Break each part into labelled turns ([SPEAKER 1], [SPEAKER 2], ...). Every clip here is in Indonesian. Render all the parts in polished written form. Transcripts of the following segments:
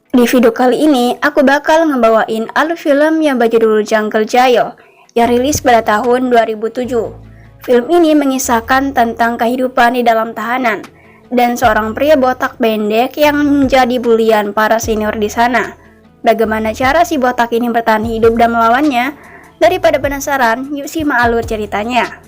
[SPEAKER 1] Di video kali ini, aku bakal ngebawain alur film yang berjudul Jungle Jail yang rilis pada tahun 2007. Film ini mengisahkan tentang kehidupan di dalam tahanan dan seorang pria botak pendek yang menjadi bulian para senior di sana. Bagaimana cara si botak ini bertahan hidup dan melawannya? Daripada penasaran, yuk simak alur ceritanya.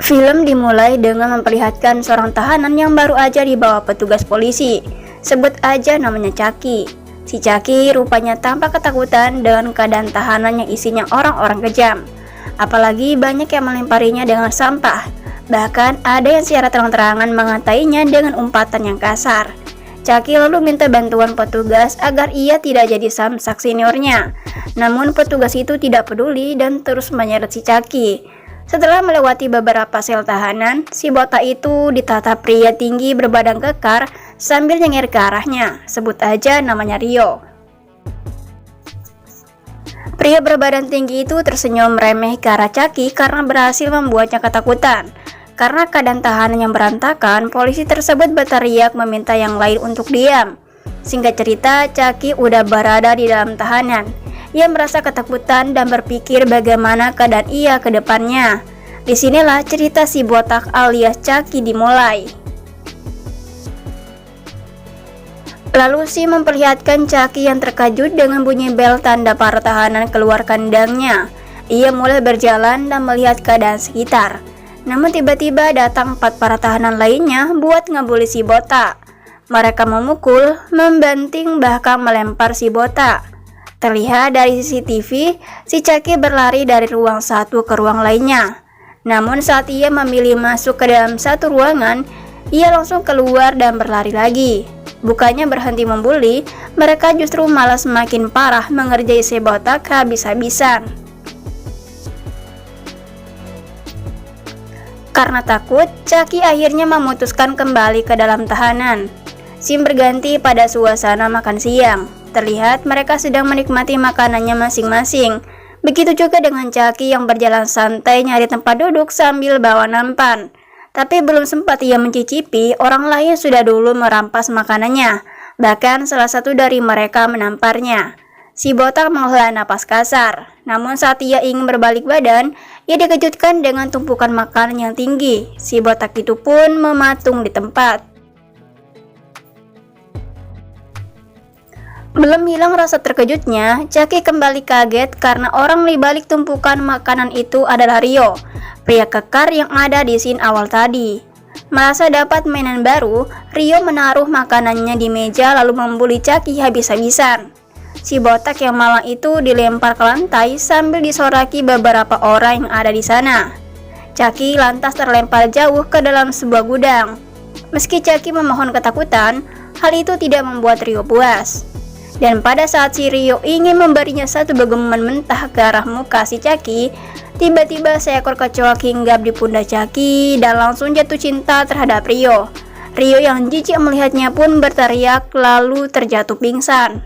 [SPEAKER 1] Film dimulai dengan memperlihatkan seorang tahanan yang baru aja dibawa petugas polisi. Sebut aja namanya Chucky. Si Chucky rupanya tampak ketakutan dengan keadaan tahanan yang isinya orang-orang kejam. Apalagi banyak yang melemparinya dengan sampah. Bahkan ada yang secara terang-terangan mengatainya dengan umpatan yang kasar. Chucky lalu minta bantuan petugas agar ia tidak jadi samsak seniornya. Namun petugas itu tidak peduli dan terus menyeret si Chucky. Setelah melewati beberapa sel tahanan, si botak itu ditatap pria tinggi berbadan kekar sambil nyengir ke arahnya. Sebut aja namanya Rio. Pria berbadan tinggi itu tersenyum remeh ke arah Chucky karena berhasil membuatnya ketakutan. Karena keadaan tahanan yang berantakan, polisi tersebut berteriak meminta yang lain untuk diam. Singkat cerita, Chucky udah berada di dalam tahanan. Ia merasa ketakutan dan berpikir bagaimana keadaan ia ke depannya. Disinilah cerita si botak alias Chucky dimulai. Lalu si memperlihatkan Chucky yang terkejut dengan bunyi bel tanda para tahanan keluar kandangnya. Ia mulai berjalan dan melihat keadaan sekitar. Namun tiba-tiba datang 4 para tahanan lainnya buat ngebully si botak. Mereka memukul, membanting, bahkan melempar si botak. Terlihat dari CCTV, si Chucky berlari dari ruang satu ke ruang lainnya. Namun saat ia memilih masuk ke dalam satu ruangan, ia langsung keluar dan berlari lagi. Bukannya berhenti membuli, mereka justru malah semakin parah mengerjai si botak habis-habisan. Karena takut, Chucky akhirnya memutuskan kembali ke dalam tahanan. Scene berganti pada suasana makan siang. Terlihat mereka sedang menikmati makanannya masing-masing. Begitu juga dengan Chucky yang berjalan santai nyari tempat duduk sambil bawa nampan. Tapi belum sempat ia mencicipi, orang lain sudah dulu merampas makanannya. Bahkan salah satu dari mereka menamparnya. Si botak menghela napas kasar. Namun saat ia ingin berbalik badan, ia dikejutkan dengan tumpukan makanan yang tinggi. Si botak itu pun mematung di tempat. Belum hilang rasa terkejutnya, Chucky kembali kaget karena orang di balik tumpukan makanan itu adalah Rio, pria kekar yang ada di scene awal tadi. Merasa dapat mainan baru, Rio menaruh makanannya di meja lalu membuli Chucky habis-habisan. Si botak yang malang itu dilempar ke lantai sambil disoraki beberapa orang yang ada di sana. Chucky lantas terlempar jauh ke dalam sebuah gudang. Meski Chucky memohon ketakutan, hal itu tidak membuat Rio puas. Dan pada saat si Rio ingin memberinya satu gegaman mentah ke arah muka si Chucky, tiba-tiba seekor kecoa hinggap di pundak Chucky dan langsung jatuh cinta terhadap Rio. Rio yang jijik melihatnya pun berteriak lalu terjatuh pingsan.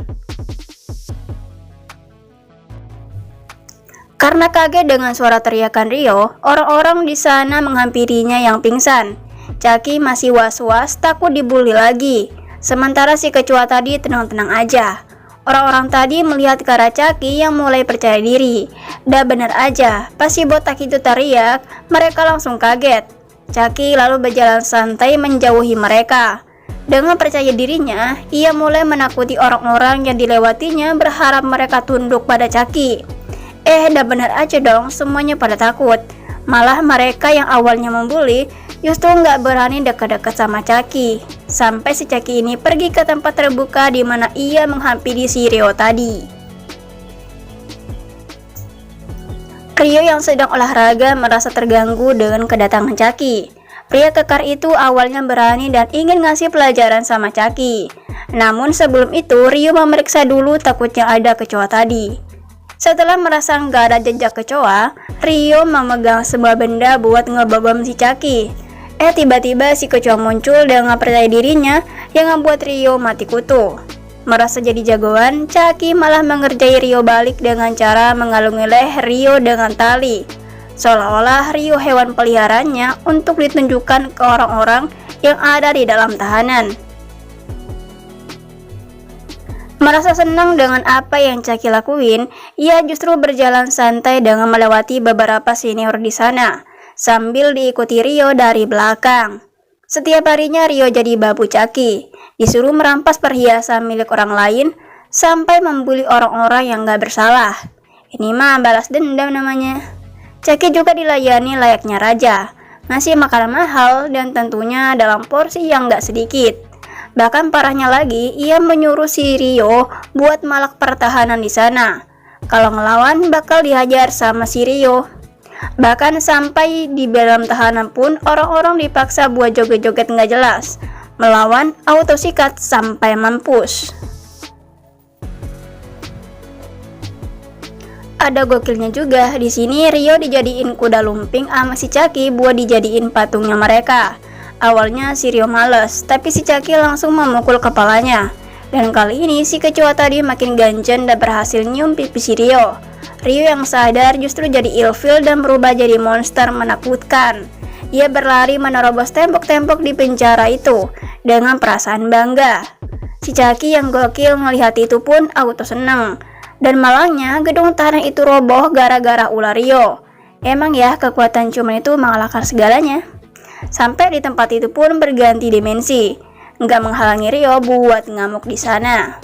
[SPEAKER 1] Karena kaget dengan suara teriakan Rio, orang-orang di sana menghampirinya yang pingsan. Chucky masih was-was takut dibully lagi. Sementara si kecoa tadi tenang-tenang aja. Orang-orang tadi melihat ke arah Chucky yang mulai percaya diri. Dan benar aja, pas si botak itu teriak, mereka langsung kaget. Chucky lalu berjalan santai menjauhi mereka. Dengan percaya dirinya, ia mulai menakuti orang-orang yang dilewatinya berharap mereka tunduk pada Chucky. Dan benar aja dong, semuanya pada takut. Malah mereka yang awalnya membuli justru nggak berani dekat-dekat sama Chucky. Sampai si Chucky ini pergi ke tempat terbuka di mana ia menghampiri si Rio tadi. Rio yang sedang olahraga merasa terganggu dengan kedatangan Chucky. Pria kekar itu awalnya berani dan ingin ngasih pelajaran sama Chucky. Namun sebelum itu Rio memeriksa dulu takutnya ada kecoa tadi. Setelah merasa nggak ada jejak kecoa, Rio memegang sebuah benda buat ngebobom si Chucky. Tiba-tiba si kecoa muncul dengan percaya dirinya yang membuat Rio mati kutu. Merasa jadi jagoan, Chucky malah mengerjai Rio balik dengan cara mengalungi leher Rio dengan tali, seolah-olah Rio hewan peliharaannya untuk ditunjukkan ke orang-orang yang ada di dalam tahanan. Merasa senang dengan apa yang Chucky lakuin, ia justru berjalan santai dengan melewati beberapa senior di sana, sambil diikuti Rio dari belakang. Setiap harinya Rio jadi babu Chucky, disuruh merampas perhiasan milik orang lain, sampai membuli orang-orang yang gak bersalah. Ini mah balas dendam namanya. Chucky juga dilayani layaknya raja, ngasih makanan mahal dan tentunya dalam porsi yang gak sedikit. Bahkan parahnya lagi, ia menyuruh si Rio buat malak pertahanan di sana. Kalau ngelawan bakal dihajar sama si Rio. Bahkan sampai di dalam tahanan pun orang-orang dipaksa buat joget-joget nggak jelas, melawan auto sikat sampai mampus. Ada gokilnya juga, di sini Rio dijadiin kuda lumping sama si Chucky buat dijadiin patungnya mereka. Awalnya si Rio males, tapi si Chucky langsung memukul kepalanya. Dan kali ini si kecoa tadi makin ganjen dan berhasil nyium pipi si Rio. Rio yang sadar justru jadi ilfil dan berubah jadi monster menakutkan. Ia berlari menerobos tembok-tembok di penjara itu dengan perasaan bangga. Si Chucky yang gokil melihat itu pun auto seneng. Dan malangnya gedung tanah itu roboh gara-gara ular Rio. Emang ya kekuatan cuman itu mengalahkan segalanya. Sampai di tempat itu pun berganti dimensi, nggak menghalangi Rio buat ngamuk di sana.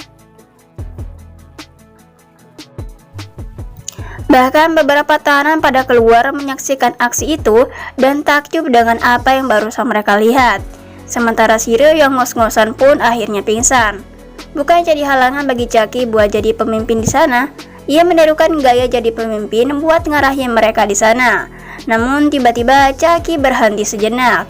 [SPEAKER 1] Bahkan beberapa tahanan pada keluar menyaksikan aksi itu dan takjub dengan apa yang barusan mereka lihat. Sementara si Rio yang ngos-ngosan pun akhirnya pingsan. Bukan jadi halangan bagi Chucky buat jadi pemimpin di sana, ia menirukan gaya jadi pemimpin buat ngarahin mereka di sana. Namun tiba-tiba Chucky berhenti sejenak.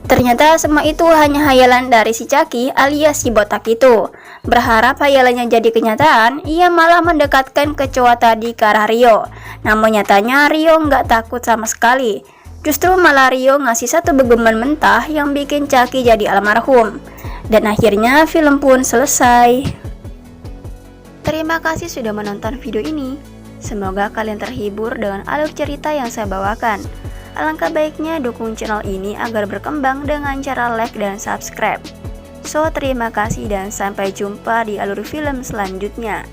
[SPEAKER 1] Ternyata semua itu hanya hayalan dari si Chucky alias si botak itu. Berharap hayalannya jadi kenyataan, ia malah mendekatkan kecoa tadi ke arah Rio. Namun nyatanya Rio nggak takut sama sekali. Justru malah Rio ngasih satu begeman mentah yang bikin Chucky jadi almarhum. Dan akhirnya film pun selesai. Terima kasih sudah menonton video ini. Semoga kalian terhibur dengan alur cerita yang saya bawakan. Alangkah baiknya dukung channel ini agar berkembang dengan cara like dan subscribe. So, terima kasih dan sampai jumpa di alur film selanjutnya.